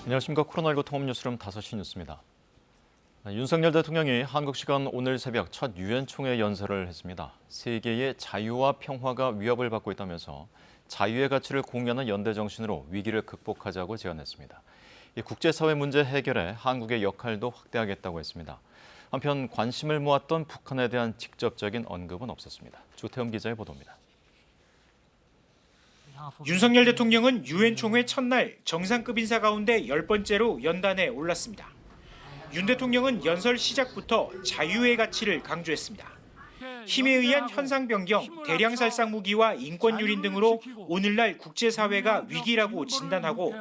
안녕하십니까. 코로나19 통합뉴스룸 5시 뉴스입니다. 윤석열 대통령이 한국 시간 오늘 새벽 첫 유엔 총회 연설을 했습니다. 세계의 자유와 평화가 위협을 받고 있다면서 자유의 가치를 공유하는 연대 정신으로 위기를 극복하자고 제안했습니다. 국제사회 문제 해결에 한국의 역할도 확대하겠다고 했습니다. 한편 관심을 모았던 북한에 대한 직접적인 언급은 없었습니다. 조태흠 기자의 보도입니다. 윤석열 대통령은 유엔 총회 첫날 정상급 인사 가운데 10번째로 연단에 올랐습니다. 윤 대통령은 연설 시작부터 자유의 가치를 강조했습니다. 힘에 의한 현상 변경, 대량 살상 무기와 인권 유린 등으로 오늘날 국제사회가 위기라고 진단하고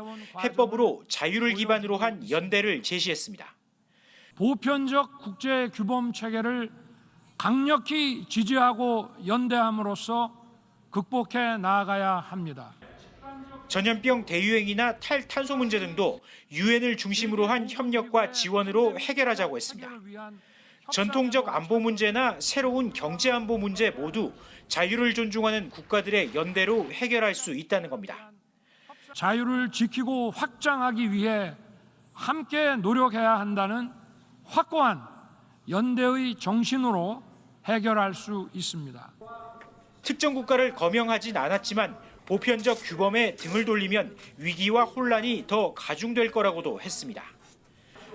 해법으로 자유를 기반으로 한 연대를 제시했습니다. 보편적 국제 규범 체계를 강력히 지지하고 연대함으로써 극복해 나아가야 합니다. 전염병 대유행이나 탈탄소 문제 등도 유엔을 중심으로 한 협력과 지원으로 해결하자고 했습니다. 전통적 안보 문제나 새로운 경제 안보 문제 모두 자유를 존중하는 국가들의 연대로 해결할 수 있다는 겁니다. 자유를 지키고 확장하기 위해 함께 노력해야 한다는 확고한 연대의 정신으로 해결할 수 있습니다. 특정 국가를 거명하진 않았지만 보편적 규범에 등을 돌리면 위기와 혼란이 더 가중될 거라고도 했습니다.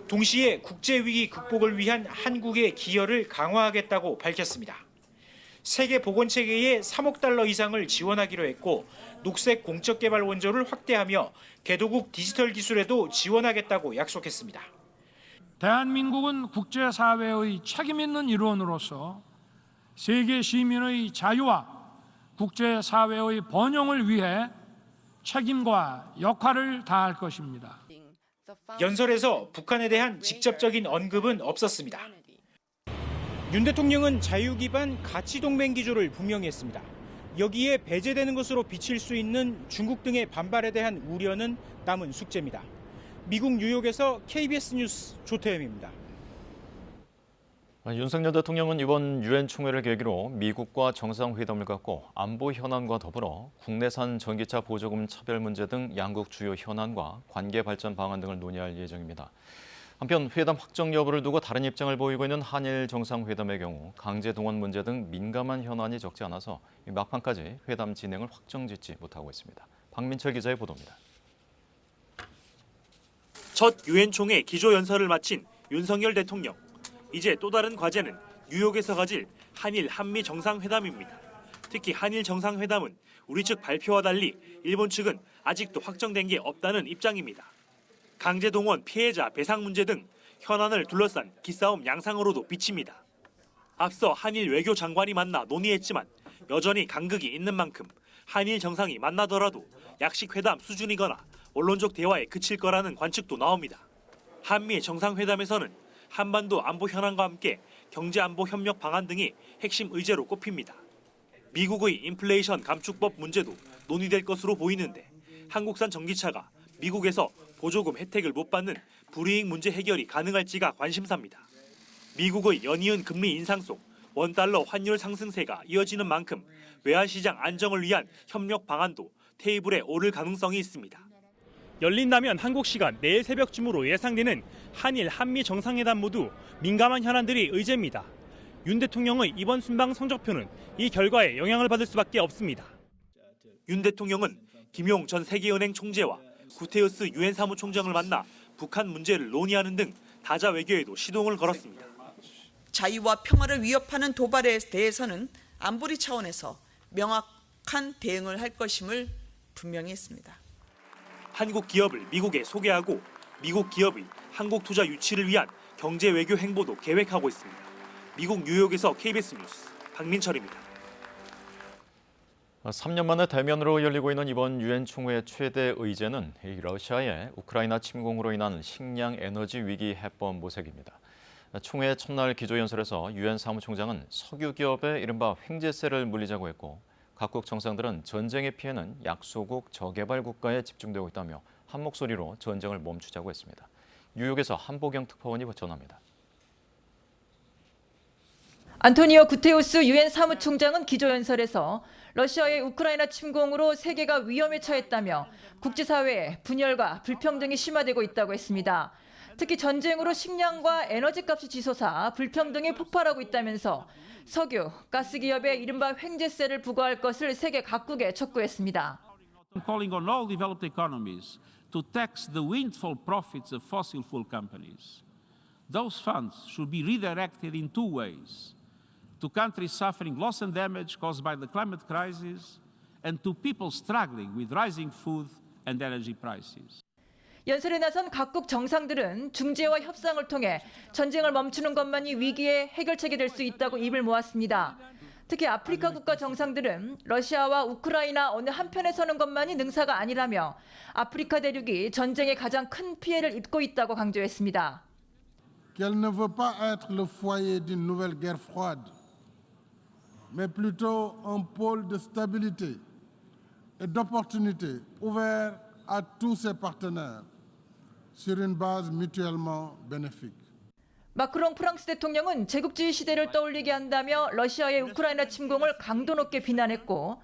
동시에 국제위기 극복을 위한 한국의 기여를 강화하겠다고 밝혔습니다. 세계보건체계에 3억 달러 이상을 지원하기로 했고 녹색 공적개발 원조를 확대하며 개도국 디지털 기술에도 지원하겠다고 약속했습니다. 대한민국은 국제사회의 책임 있는 일원으로서 세계 시민의 자유와 국제사회의 번영을 위해 책임과 역할을 다할 것입니다. 연설에서 북한에 대한 직접적인 언급은 없었습니다. 윤 대통령은 자유 기반 가치 동맹 기조를 분명히 했습니다. 여기에 배제되는 것으로 비칠 수 있는 중국 등의 반발에 대한 우려는 남은 숙제입니다. 미국 뉴욕에서 KBS 뉴스 조태흠입니다. 윤석열 대통령은 이번 유엔 총회를 계기로 미국과 정상회담을 갖고 안보 현안과 더불어 국내산 전기차 보조금 차별 문제 등 양국 주요 현안과 관계 발전 방안 등을 논의할 예정입니다. 한편 회담 확정 여부를 두고 다른 입장을 보이고 있는 한일 정상회담의 경우 강제 동원 문제 등 민감한 현안이 적지 않아서 막판까지 회담 진행을 확정짓지 못하고 있습니다. 박민철 기자의 보도입니다. 첫 유엔 총회 기조 연설을 마친 윤석열 대통령. 이제 또 다른 과제는 뉴욕에서 가질 한일 한미 정상회담입니다. 특히 한일 정상회담은 우리 측 발표와 달리 일본 측은 아직도 확정된 게 없다는 입장입니다. 강제동원 피해자 배상 문제 등 현안을 둘러싼 기싸움 양상으로도 비칩니다. 앞서 한일 외교장관이 만나 논의했지만 여전히 간극이 있는 만큼 한일 정상이 만나더라도 약식회담 수준이거나 원론적 대화에 그칠 거라는 관측도 나옵니다. 한미 정상회담에서는 한반도 안보 현안과 함께 경제안보 협력 방안 등이 핵심 의제로 꼽힙니다. 미국의 인플레이션 감축법 문제도 논의될 것으로 보이는데 한국산 전기차가 미국에서 보조금 혜택을 못 받는 불이익 문제 해결이 가능할지가 관심사입니다. 미국의 연이은 금리 인상 속 원달러 환율 상승세가 이어지는 만큼 외환시장 안정을 위한 협력 방안도 테이블에 오를 가능성이 있습니다. 열린다면 한국 시간 내일 새벽쯤으로 예상되는 한일 한미 정상회담 모두 민감한 현안들이 의제입니다. 윤 대통령의 이번 순방 성적표는 이 결과에 영향을 받을 수밖에 없습니다. 윤 대통령은 김용 전 세계은행 총재와 구테우스 유엔 사무총장을 만나 북한 문제를 논의하는 등 다자 외교에도 시동을 걸었습니다. 자유와 평화를 위협하는 도발에 대해서는 안보리 차원에서 명확한 대응을 할 것임을 분명히 했습니다. 한국 기업을 미국에 소개하고 미국 기업의 한국 투자 유치를 위한 경제 외교 행보도 계획하고 있습니다. 미국 뉴욕에서 KBS 뉴스 박민철입니다. 3년 만에 대면으로 열리고 있는 이번 유엔 총회 최대 의제는 러시아의 우크라이나 침공으로 인한 식량 에너지 위기 해법 모색입니다. 총회 첫날 기조연설에서 유엔 사무총장은 석유 기업의 이른바 횡재세를 물리자고 했고 각국 정상들은 전쟁의 피해는 약소국 저개발 국가에 집중되고 있다며 한 목소리로 전쟁을 멈추자고 했습니다. 뉴욕에서 한보경 특파원이 전합니다. 안토니오 구테우스 유엔 사무총장은 기조연설에서 러시아의 우크라이나 침공으로 세계가 위험에 처했다며 국제사회의 분열과 불평등이 심화되고 있다고 했습니다. 특히 전쟁으로 식량과 에너지 값이 치솟아 불평등이 폭발하고 있다면서 석유, 가스 기업에 이른바 횡재세를 부과할 것을 세계 각국에 촉구했습니다. Calling on all developed economies to tax the windfall profits of fossil fuel companies. Those funds should be redirected in two ways: to countries suffering loss and damage caused by the climate crisis, and to people struggling with rising food and energy prices. 연설에 나선 각국 정상들은 중재와 협상을 통해 전쟁을 멈추는 것만이 위기의 해결책이 될 수 있다고 입을 모았습니다. 특히 아프리카 국가 정상들은 러시아와 우크라이나 어느 한편에 서는 것만이 능사가 아니라며 아프리카 대륙이 전쟁의 가장 큰 피해를 입고 있다고 강조했습니다. Qu'elle ne veut pas être le foyer d'une nouvelle guerre froide, mais plutôt un pôle de stabilité et d'opportunité ouvert à tous ses partenaires sur une base mutuellement bénéfique. 마크롱 프랑스 대통령은 제국주의 시대를 떠올리게 한다며 러시아의 우크라이나 침공을 강도 높게 비난했고,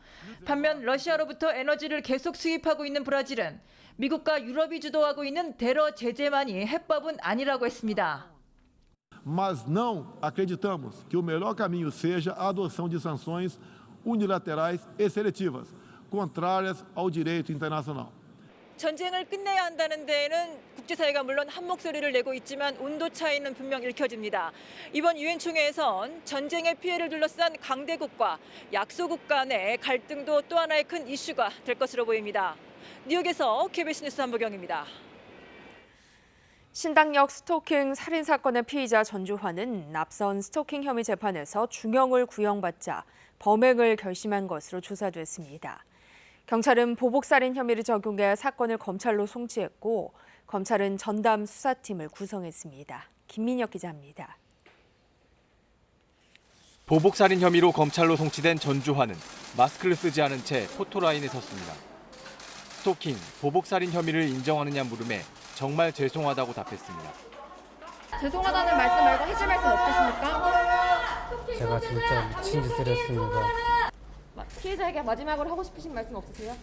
반면 러시아로부터 에너지를 계속 수입하고 있는 브라질은 미국과 유럽이 주도하고 있는 대러 제재만이 해법은 아니라고 했습니다. Mas não acreditamos que o melhor caminho seja a adoção de sanções unilaterais e seletivas, contrárias ao direito internacional. 전쟁을 끝내야 한다는 데에는 국제사회가 물론 한 목소리를 내고 있지만 온도 차이는 분명 읽혀집니다. 이번 유엔 총회에선 전쟁의 피해를 둘러싼 강대국과 약소국 간의 갈등도 또 하나의 큰 이슈가 될 것으로 보입니다. 뉴욕에서 KBS 뉴스 한보경입니다. 신당역 스토킹 살인 사건의 피의자 전주환은 납선 스토킹 혐의 재판에서 중형을 구형받자 범행을 결심한 것으로 조사됐습니다. 경찰은 보복살인 혐의를 적용해 사건을 검찰로 송치했고, 검찰은 전담 수사팀을 구성했습니다. 김민혁 기자입니다. 보복살인 혐의로 검찰로 송치된 전주환은 마스크를 쓰지 않은 채 포토라인에 섰습니다. 스토킹, 보복살인 혐의를 인정하느냐 물음에 정말 죄송하다고 답했습니다. 죄송하다는 말씀 말고 해줄 말씀 없으십니까? 제가 진짜 미친 짓을 했습니다. 피해자에게 마지막으로 하고 싶으신 말씀 없으세요?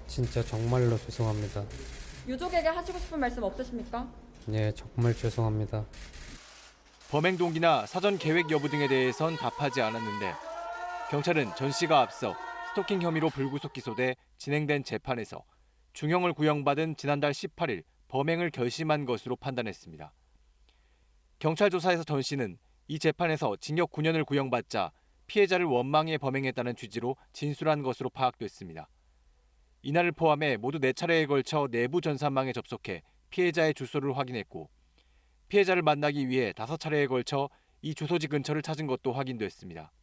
진짜 정말로 죄송합니다. 유족에게 하시고 싶은 말씀 없으십니까? 네, 정말 죄송합니다. 범행 동기나 사전 계획 여부 등에 대해선 답하지 않았는데, 경찰은 전 씨가 앞서 스토킹 혐의로 불구속 기소돼 진행된 재판에서 중형을 구형받은 지난달 18일 범행을 결심한 것으로 판단했습니다. 경찰 조사에서 전 씨는 이 재판에서 징역 9년을 구형받자 피해자를 원망해 범행했다는 취지로 진술한 것으로 파악됐습니다. 이날을 포함해 모두 4차례에 걸쳐 내부 전산망에 접속해 피해자의 주소를 확인했고, 피해자를 만나기 위해 5차례에 걸쳐 이 주소지 근처를 찾은 것도 확인됐습니다.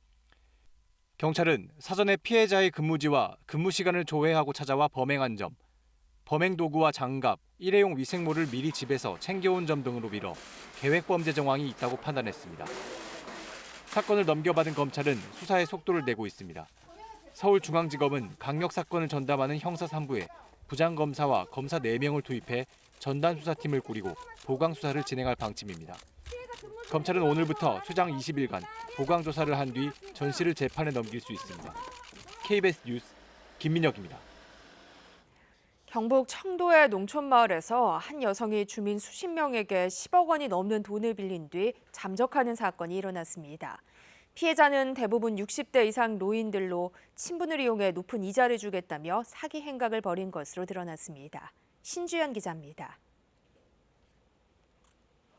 경찰은 사전에 피해자의 근무지와 근무 시간을 조회하고 찾아와 범행한 점, 범행 도구와 장갑, 일회용 위생모를 미리 집에서 챙겨온 점 등으로 미뤄 계획범죄 정황이 있다고 판단했습니다. 사건을 넘겨받은 검찰은 수사에 속도를 내고 있습니다. 서울중앙지검은 강력 사건을 전담하는 형사 3부에 부장검사와 검사 4명을 투입해 전담수사팀을 꾸리고 보강수사를 진행할 방침입니다. 검찰은 오늘부터 최장 20일간 보강조사를 한 뒤 전 씨를 재판에 넘길 수 있습니다. KBS 뉴스 김민혁입니다. 경북 청도의 농촌마을에서 한 여성이 주민 수십 명에게 10억 원이 넘는 돈을 빌린 뒤 잠적하는 사건이 일어났습니다. 피해자는 대부분 60대 이상 노인들로 친분을 이용해 높은 이자를 주겠다며 사기 행각을 벌인 것으로 드러났습니다. 신주연 기자입니다.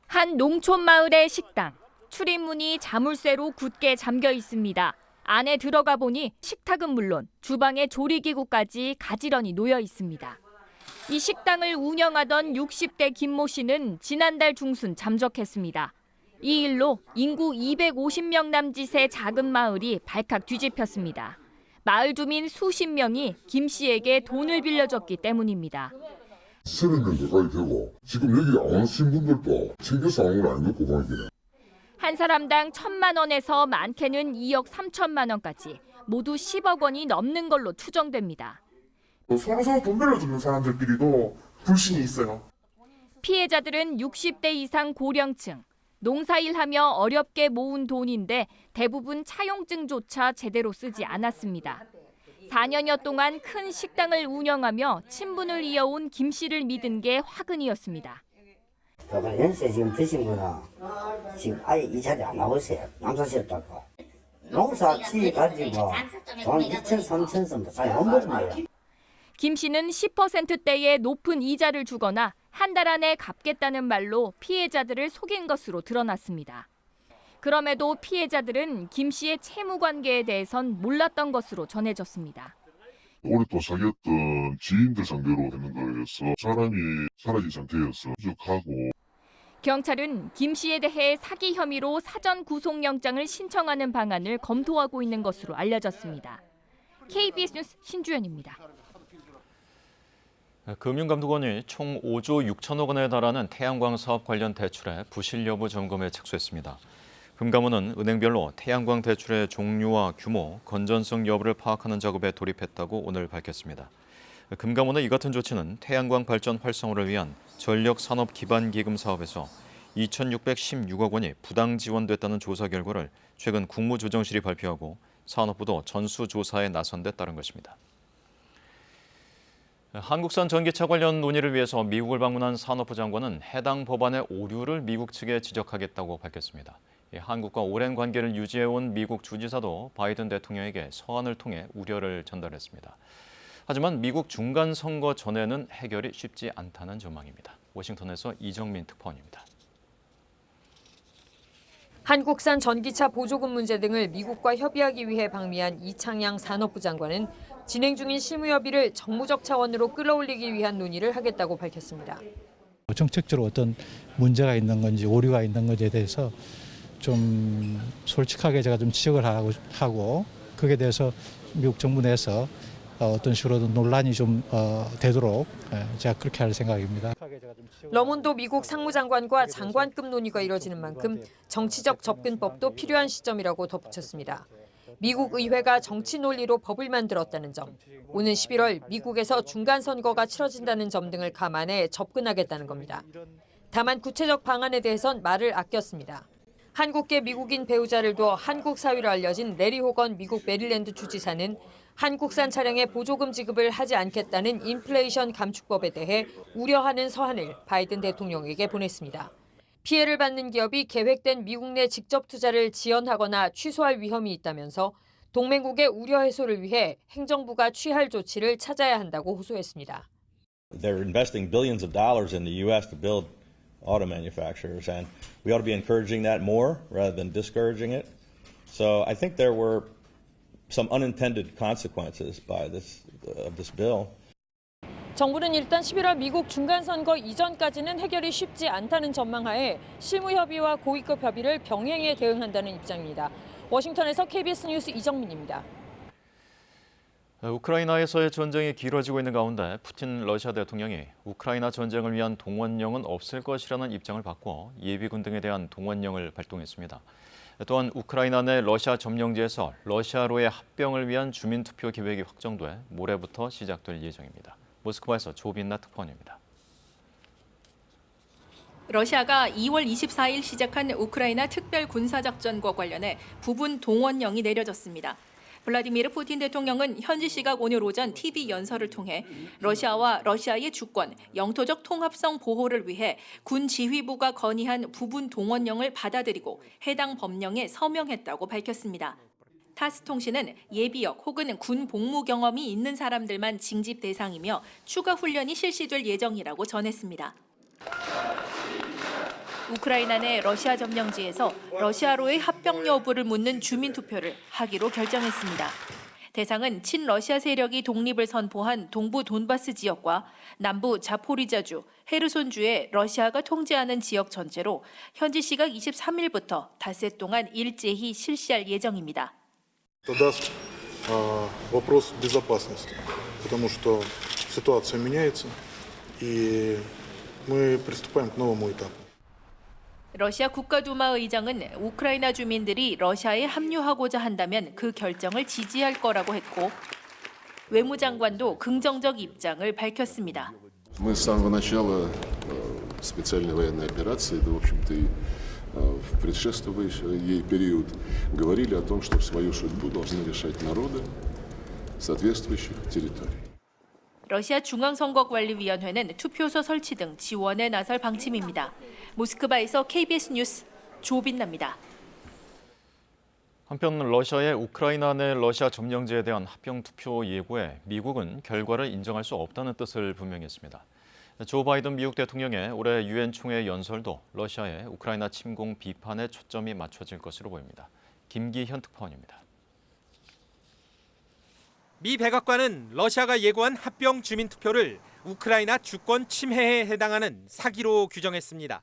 한 농촌 마을의 식당. 출입문이 자물쇠로 굳게 잠겨 있습니다. 안에 들어가 보니 식탁은 물론 주방의 조리기구까지 가지런히 놓여 있습니다. 이 식당을 운영하던 60대 김모 씨는 지난달 중순 잠적했습니다. 이 일로 인구 250명 남짓의 작은 마을이 발칵 뒤집혔습니다. 마을 주민 수십 명이 김 씨에게 돈을 빌려줬기 때문입니다. 서른 명 가까이 되고 지금 여기 안 오신 분들도 챙겨서 온 건 아닌 것 같고 보니까. 한 사람당 1,000만 원에서 많게는 2억 3천만 원까지 모두 10억 원이 넘는 걸로 추정됩니다. 서로 돈 빌려주는 사람들끼리도 불신이 있어요. 피해자들은 60대 이상 고령층, 농사일하며 어렵게 모은 돈인데 대부분 차용증조차 제대로 쓰지 않았습니다. 4년여 동안 큰 식당을 운영하며 친분을 이어온 김 씨를 믿은 게 화근이었습니다. 연세 지금 드신 거나 지금 아예 이 자리에 안 나오세요. 남사시럽다고. 농사 지 가지고 돈 2천, 3천 선 잘 못 벌어요. 김 씨는 10%대의 높은 이자를 주거나 한 달 안에 갚겠다는 말로 피해자들을 속인 것으로 드러났습니다. 그럼에도 피해자들은 김 씨의 채무 관계에 대해선 몰랐던 것으로 전해졌습니다. 오랫동안 사귀었던 지인들 상대로 했는 거여서 사람이 사라진 상태여서 부족하고. 경찰은 김 씨에 대해 사기 혐의로 사전 구속영장을 신청하는 방안을 검토하고 있는 것으로 알려졌습니다. KBS 뉴스 신주연입니다. 금융감독원이 총 5조 6천억 원에 달하는 태양광 사업 관련 대출의 부실 여부 점검에 착수했습니다. 금감원은 은행별로 태양광 대출의 종류와 규모, 건전성 여부를 파악하는 작업에 돌입했다고 오늘 밝혔습니다. 금감원의 이 같은 조치는 태양광 발전 활성화를 위한 전력산업기반기금 사업에서 2,616억 원이 부당 지원됐다는 조사 결과를 최근 국무조정실이 발표하고 산업부도 전수조사에 나선 데 따른 것입니다. 한국산 전기차 관련 논의를 위해서 미국을 방문한 산업부 장관은 해당 법안의 오류를 미국 측에 지적하겠다고 밝혔습니다. 한국과 오랜 관계를 유지해온 미국 주지사도 바이든 대통령에게 서한을 통해 우려를 전달했습니다. 하지만 미국 중간 선거 전에는 해결이 쉽지 않다는 전망입니다. 워싱턴에서 이정민 특파원입니다. 한국산 전기차 보조금 문제 등을 미국과 협의하기 위해 방미한 이창양 산업부 장관은 진행 중인 실무협의를 정무적 차원으로 끌어올리기 위한 논의를 하겠다고 밝혔습니다. 정책적으로 어떤 문제가 있는 건지 오류가 있는 건지에 대해서 좀 솔직하게 제가 좀 지적을 하고 거기에 대해서 미국 정부 내에서 어떤 식으로든 논란이 좀 되도록 제가 그렇게 할 생각입니다. 러몬도 미국 상무장관과 장관급 논의가 이뤄지는 만큼 정치적 접근법도 필요한 시점이라고 덧붙였습니다. 미국 의회가 정치 논리로 법을 만들었다는 점, 오는 11월 미국에서 중간선거가 치러진다는 점 등을 감안해 접근하겠다는 겁니다. 다만 구체적 방안에 대해선 말을 아꼈습니다. 한국계 미국인 배우자를 둬 한국 사위로 알려진 레리 호건 미국 메릴랜드 주지사는 한국산 차량에 보조금 지급을 하지 않겠다는 인플레이션 감축법에 대해 우려하는 서한을 바이든 대통령에게 보냈습니다. 피해를 받는 기업이 계획된 미국 내 직접 투자를 지연하거나 취소할 위험이 있다면서 동맹국의 우려 해소를 위해 행정부가 취할 조치를 찾아야 한다고 호소했습니다. They're investing billions of dollars in the U.S. to build auto manufacturers, and we ought to be encouraging that more rather than discouraging it. So I think there were some unintended consequences of this bill. 정부는 일단 11월 미국 중간선거 이전까지는 해결이 쉽지 않다는 전망하에 실무협의와 고위급 협의를 병행해 대응한다는 입장입니다. 워싱턴에서 KBS 뉴스 이정민입니다. 우크라이나에서의 전쟁이 길어지고 있는 가운데 푸틴 러시아 대통령이 우크라이나 전쟁을 위한 동원령은 없을 것이라는 입장을 바꿔 예비군 등에 대한 동원령을 발동했습니다. 또한 우크라이나 내 러시아 점령지에서 러시아로의 합병을 위한 주민투표 계획이 확정돼 모레부터 시작될 예정입니다. 모스크바에서 조빈나 특파원입니다. 러시아가 2월 24일 시작한 우크라이나 특별 군사작전과 관련해 부분 동원령이 내려졌습니다. 블라디미르 푸틴 대통령은 현지 시각 오늘 오전 TV 연설을 통해 러시아와 러시아의 주권, 영토적 통합성 보호를 위해 군 지휘부가 건의한 부분 동원령을 받아들이고 해당 법령에 서명했다고 밝혔습니다. 타스 통신은 예비역 혹은 군 복무 경험이 있는 사람들만 징집 대상이며 추가 훈련이 실시될 예정이라고 전했습니다. 우크라이나 내 러시아 점령지에서 러시아로의 합병 여부를 묻는 주민투표를 하기로 결정했습니다. 대상은 친러시아 세력이 독립을 선포한 동부 돈바스 지역과 남부 자포리자주, 헤르손주의 러시아가 통제하는 지역 전체로 현지 시각 23일부터 닷새 동안 일제히 실시할 예정입니다. Это даст вопрос безопасности, потому что ситуация меняется, и мы приступаем к новому этапу. 러시아 국가두마 의장은 우크라이나 주민들이 러시아에 합류하고자 한다면 그 결정을 지지할 거라고 했고 외무장관도 긍정적 입장을 밝혔습니다. Мы с самого начала специальной военной операции, да, в общем-то, и в предшествующий ей период говорили о том, что свою судьбу должны решать народы соответствующих территорий. 러시아 중앙선거관리위원회는 투표소 설치 등 지원에 나설 방침입니다. 모스크바에서 KBS 뉴스 조빈나입니다. 한편 러시아의 우크라이나 내 러시아 점령지에 대한 합병 투표 예고에 미국은 결과를 인정할 수 없다는 뜻을 분명히 했습니다. 조 바이든 미국 대통령의 올해 유엔 총회 연설도 러시아의 우크라이나 침공 비판에 초점이 맞춰질 것으로 보입니다. 김기현 특파원입니다. 미 백악관은 러시아가 예고한 합병 주민투표를 우크라이나 주권 침해에 해당하는 사기로 규정했습니다.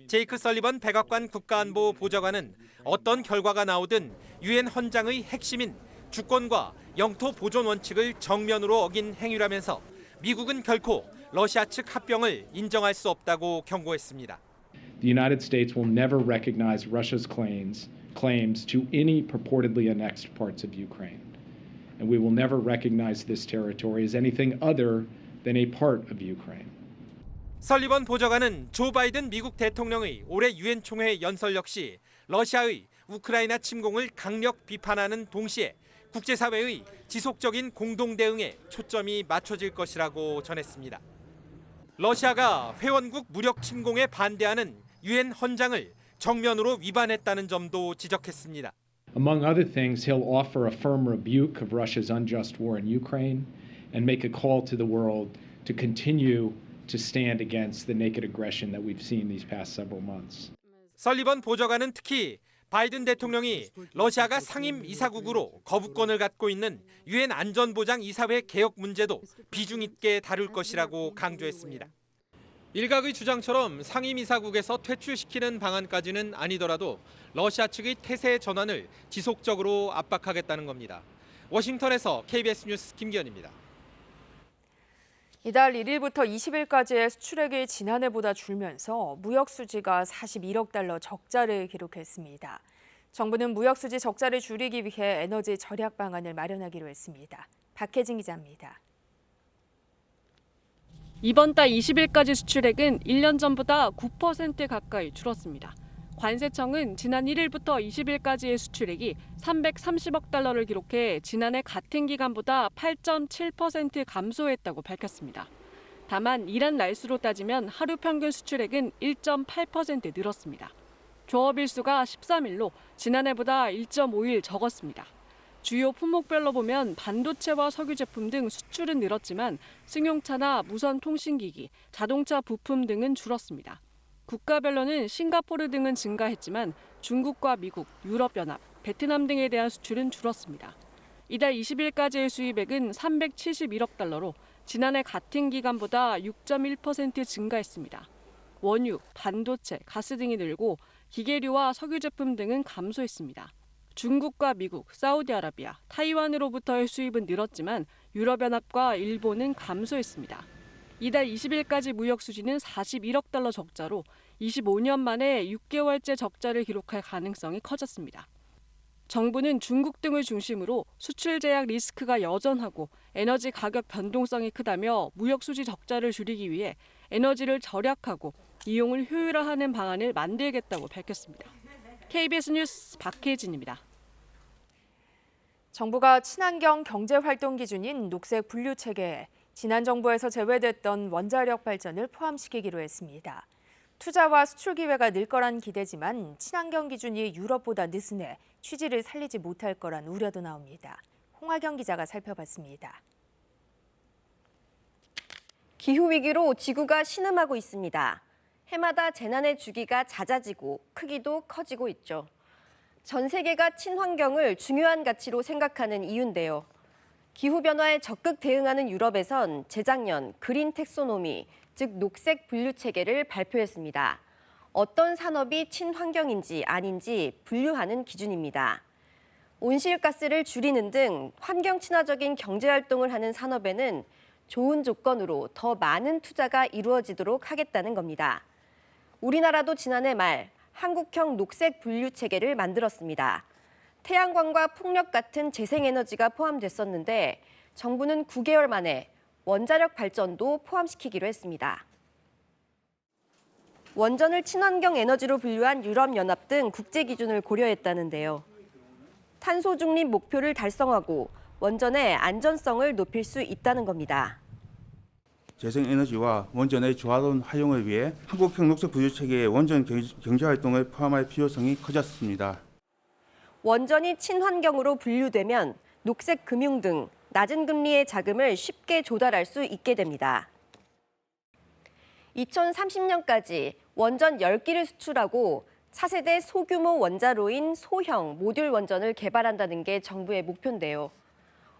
제이크 설리번 백악관 국가안보 보좌관은 어떤 결과가 나오든 유엔 헌장의 핵심인 주권과 영토 보존 원칙을 정면으로 어긴 행위라면서 미국은 결코 러시아 측 합병을 인정할 수 없다고 경고했습니다. The United States will never recognize Russia's claims to any purportedly annexed parts of Ukraine. And we will never recognize this territory as anything other than a part of Ukraine. 설리번 보좌관은 조 바이든 미국 대통령의 올해 유엔 총회 연설 역시 러시아의 우크라이나 침공을 강력 비판하는 동시에 국제사회의 지속적인 공동 대응에 초점이 맞춰질 것이라고 전했습니다. 러시아가 회원국 무력 침공에 반대하는 유엔 헌장을 정면으로 위반했다는 점도 지적했습니다. Among other things, he'll offer a firm rebuke of Russia's unjust war in Ukraine and make a call to the world to continue to stand against the naked aggression that we've seen these past several months. 설리번 보좌관은 특히 바이든 대통령이 러시아가 상임 이사국으로 거부권을 갖고 있는 유엔 안전보장 이사회 개혁 문제도 비중 있게 다룰 것이라고 강조했습니다. 일각의 주장처럼 상임 이사국에서 퇴출시키는 방안까지는 아니더라도 러시아 측의 태세 전환을 지속적으로 압박하겠다는 겁니다. 워싱턴에서 KBS 뉴스 김기현입니다. 이달 1일부터 20일까지의 수출액이 지난해보다 줄면서 무역 수지가 41억 달러 적자를 기록했습니다. 정부는 무역 수지 적자를 줄이기 위해 에너지 절약 방안을 마련하기로 했습니다. 박혜진 기자입니다. 이번 달 20일까지 수출액은 1년 전보다 9% 가까이 줄었습니다. 관세청은 지난 1일부터 20일까지의 수출액이 330억 달러를 기록해 지난해 같은 기간보다 8.7% 감소했다고 밝혔습니다. 다만 이란 날수로 따지면 하루 평균 수출액은 1.8% 늘었습니다. 조업일 수가 13일로 지난해보다 1.5일 적었습니다. 주요 품목별로 보면 반도체와 석유 제품 등 수출은 늘었지만 승용차나 무선 통신기기, 자동차 부품 등은 줄었습니다. 국가별로는 싱가포르 등은 증가했지만 중국과 미국, 유럽연합, 베트남 등에 대한 수출은 줄었습니다. 이달 20일까지의 수입액은 371억 달러로 지난해 같은 기간보다 6.1% 증가했습니다. 원유, 반도체, 가스 등이 늘고 기계류와 석유 제품 등은 감소했습니다. 중국과 미국, 사우디아라비아, 타이완으로부터의 수입은 늘었지만 유럽연합과 일본은 감소했습니다. 이달 20일까지 무역 수지는 41억 달러 적자로 25년 만에 6개월째 적자를 기록할 가능성이 커졌습니다. 정부는 중국 등을 중심으로 수출 제약 리스크가 여전하고 에너지 가격 변동성이 크다며 무역 수지 적자를 줄이기 위해 에너지를 절약하고 이용을 효율화하는 방안을 만들겠다고 밝혔습니다. KBS 뉴스 박혜진입니다. 정부가 친환경 경제활동 기준인 녹색 분류 체계에 지난 정부에서 제외됐던 원자력 발전을 포함시키기로 했습니다. 투자와 수출 기회가 늘 거란 기대지만 친환경 기준이 유럽보다 느슨해 취지를 살리지 못할 거란 우려도 나옵니다. 홍하경 기자가 살펴봤습니다. 기후위기로 지구가 신음하고 있습니다. 해마다 재난의 주기가 잦아지고 크기도 커지고 있죠. 전 세계가 친환경을 중요한 가치로 생각하는 이유인데요. 기후변화에 적극 대응하는 유럽에선 재작년 그린 텍소노미, 즉 녹색 분류 체계를 발표했습니다. 어떤 산업이 친환경인지 아닌지 분류하는 기준입니다. 온실가스를 줄이는 등 환경 친화적인 경제활동을 하는 산업에는 좋은 조건으로 더 많은 투자가 이루어지도록 하겠다는 겁니다. 우리나라도 지난해 말 한국형 녹색 분류 체계를 만들었습니다. 태양광과 풍력 같은 재생에너지가 포함됐었는데 정부는 9개월 만에 원자력 발전도 포함시키기로 했습니다. 원전을 친환경 에너지로 분류한 유럽연합 등 국제 기준을 고려했다는데요. 탄소 중립 목표를 달성하고 원전의 안전성을 높일 수 있다는 겁니다. 재생에너지와 원전의 조화로운 활용을 위해 한국형 녹색 분류 체계의 원전 경제 활동을 포함할 필요성이 커졌습니다. 원전이 친환경으로 분류되면 녹색 금융 등 낮은 금리의 자금을 쉽게 조달할 수 있게 됩니다. 2030년까지 원전 10기를 수출하고 차세대 소규모 원자로인 소형 모듈 원전을 개발한다는 게 정부의 목표인데요.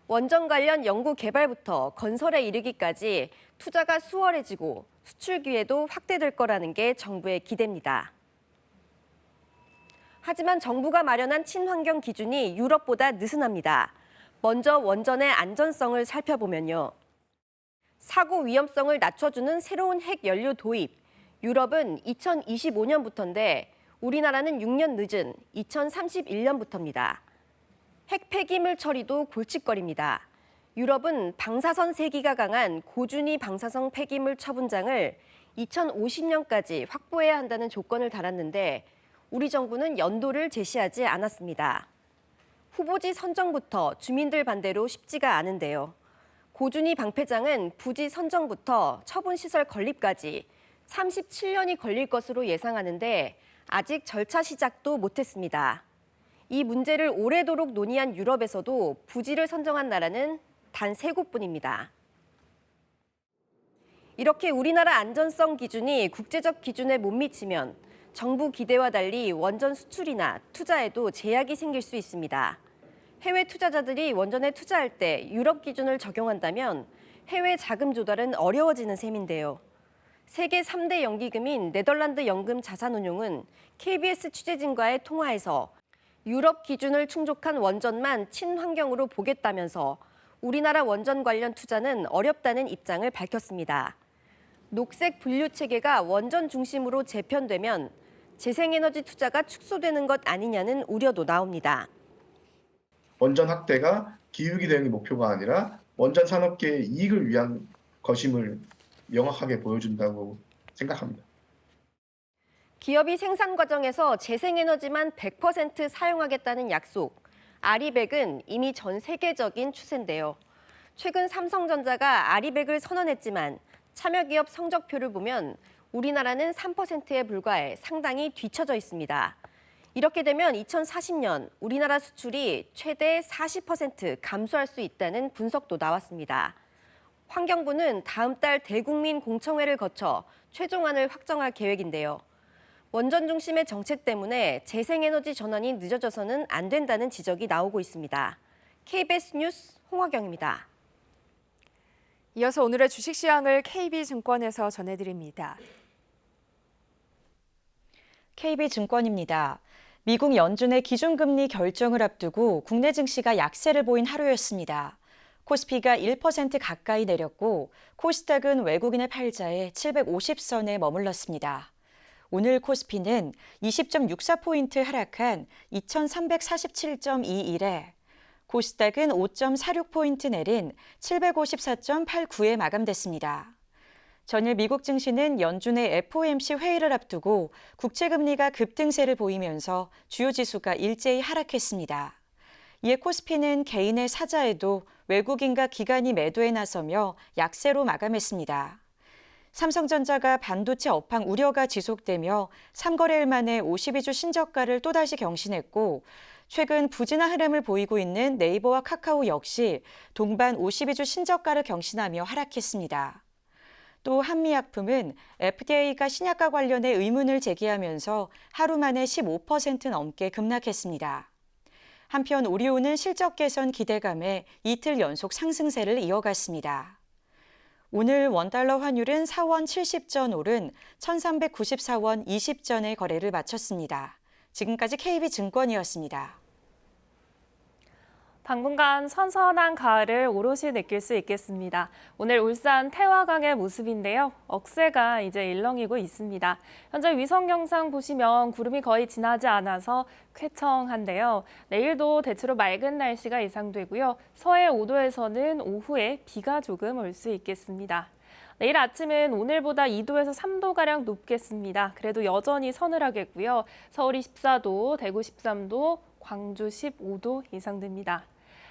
원전 관련 연구 개발부터 건설에 이르기까지 투자가 수월해지고 수출 기회도 확대될 거라는 게 정부의 기대입니다. 하지만 정부가 마련한 친환경 기준이 유럽보다 느슨합니다. 먼저 원전의 안전성을 살펴보면요. 사고 위험성을 낮춰주는 새로운 핵 연료 도입. 유럽은 2025년부터인데 우리나라는 6년 늦은 2031년부터입니다. 핵 폐기물 처리도 골칫거리입니다. 유럽은 방사선 세기가 강한 고준위 방사성 폐기물 처분장을 2050년까지 확보해야 한다는 조건을 달았는데 우리 정부는 연도를 제시하지 않았습니다. 후보지 선정부터 주민들 반대로 쉽지가 않은데요. 고준위 방패장은 부지 선정부터 처분시설 건립까지 37년이 걸릴 것으로 예상하는데 아직 절차 시작도 못했습니다. 이 문제를 오래도록 논의한 유럽에서도 부지를 선정한 나라는 단 3곳뿐입니다. 이렇게 우리나라 안전성 기준이 국제적 기준에 못 미치면 정부 기대와 달리 원전 수출이나 투자에도 제약이 생길 수 있습니다. 해외 투자자들이 원전에 투자할 때 유럽 기준을 적용한다면 해외 자금 조달은 어려워지는 셈인데요. 세계 3대 연기금인 네덜란드 연금 자산운용은 KBS 취재진과의 통화에서 유럽 기준을 충족한 원전만 친환경으로 보겠다면서 우리나라 원전 관련 투자는 어렵다는 입장을 밝혔습니다. 녹색 분류 체계가 원전 중심으로 재편되면 재생에너지 투자가 축소되는 것 아니냐는 우려도 나옵니다. 원전 확대가 기후위기 대응의 목표가 아니라 원전 산업계의 이익을 위한 것임을 명확하게 보여준다고 생각합니다. 기업이 생산 과정에서 재생에너지만 100% 사용하겠다는 약속, 아리백은 이미 전 세계적인 추세인데요. 최근 삼성전자가 아리백을 선언했지만 참여기업 성적표를 보면 우리나라는 3%에 불과해 상당히 뒤처져 있습니다. 이렇게 되면 2040년 우리나라 수출이 최대 40% 감소할 수 있다는 분석도 나왔습니다. 환경부는 다음 달 대국민 공청회를 거쳐 최종안을 확정할 계획인데요. 원전 중심의 정책 때문에 재생에너지 전환이 늦어져서는 안 된다는 지적이 나오고 있습니다. KBS 뉴스 홍화경입니다. 이어서 오늘의 주식시황을 KB증권에서 전해드립니다. KB증권입니다. 미국 연준의 기준금리 결정을 앞두고 국내 증시가 약세를 보인 하루였습니다. 코스피가 1% 가까이 내렸고 코스닥은 외국인의 팔자에 750선에 머물렀습니다. 오늘 코스피는 20.64포인트 하락한 2347.21에 코스닥은 5.46포인트 내린 754.89에 마감됐습니다. 전일 미국 증시는 연준의 FOMC 회의를 앞두고 국채금리가 급등세를 보이면서 주요 지수가 일제히 하락했습니다. 이에 코스피는 개인의 사자에도 외국인과 기관이 매도에 나서며 약세로 마감했습니다. 삼성전자가 반도체 업황 우려가 지속되며 3거래일 만에 52주 신저가를 또다시 경신했고 최근 부진한 흐름을 보이고 있는 네이버와 카카오 역시 동반 52주 신저가를 경신하며 하락했습니다. 또 한미약품은 FDA가 신약과 관련해 의문을 제기하면서 하루 만에 15% 넘게 급락했습니다. 한편 오리온은 실적 개선 기대감에 이틀 연속 상승세를 이어갔습니다. 오늘 원달러 환율은 4원 70전 오른 1394원 20전의 거래를 마쳤습니다. 지금까지 KB증권이었습니다. 당분간 선선한 가을을 오롯이 느낄 수 있겠습니다. 오늘 울산 태화강의 모습인데요. 억새가 이제 일렁이고 있습니다. 현재 위성 영상 보시면 구름이 거의 지나지 않아서 쾌청한데요. 내일도 대체로 맑은 날씨가 예상되고요. 서해 5도에서는 오후에 비가 조금 올 수 있겠습니다. 내일 아침은 오늘보다 2도에서 3도가량 높겠습니다. 그래도 여전히 서늘하겠고요. 서울이 14도, 대구 13도, 광주 15도 예상됩니다.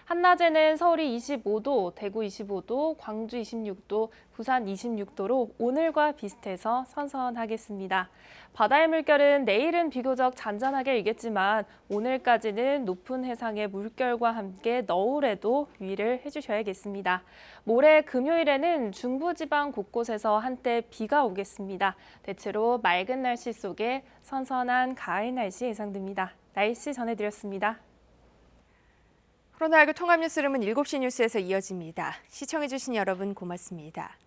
한낮에는 서울이 25도, 대구 25도, 광주 26도, 부산 26도로 오늘과 비슷해서 선선하겠습니다. 바다의 물결은 내일은 비교적 잔잔하게 일겠지만 오늘까지는 높은 해상의 물결과 함께 너울에도 유의를 해주셔야겠습니다. 모레 금요일에는 중부지방 곳곳에서 한때 비가 오겠습니다. 대체로 맑은 날씨 속에 선선한 가을 날씨 예상됩니다. 날씨 전해드렸습니다. 코로나19 통합뉴스룸은 7시 뉴스에서 이어집니다. 시청해주신 여러분 고맙습니다.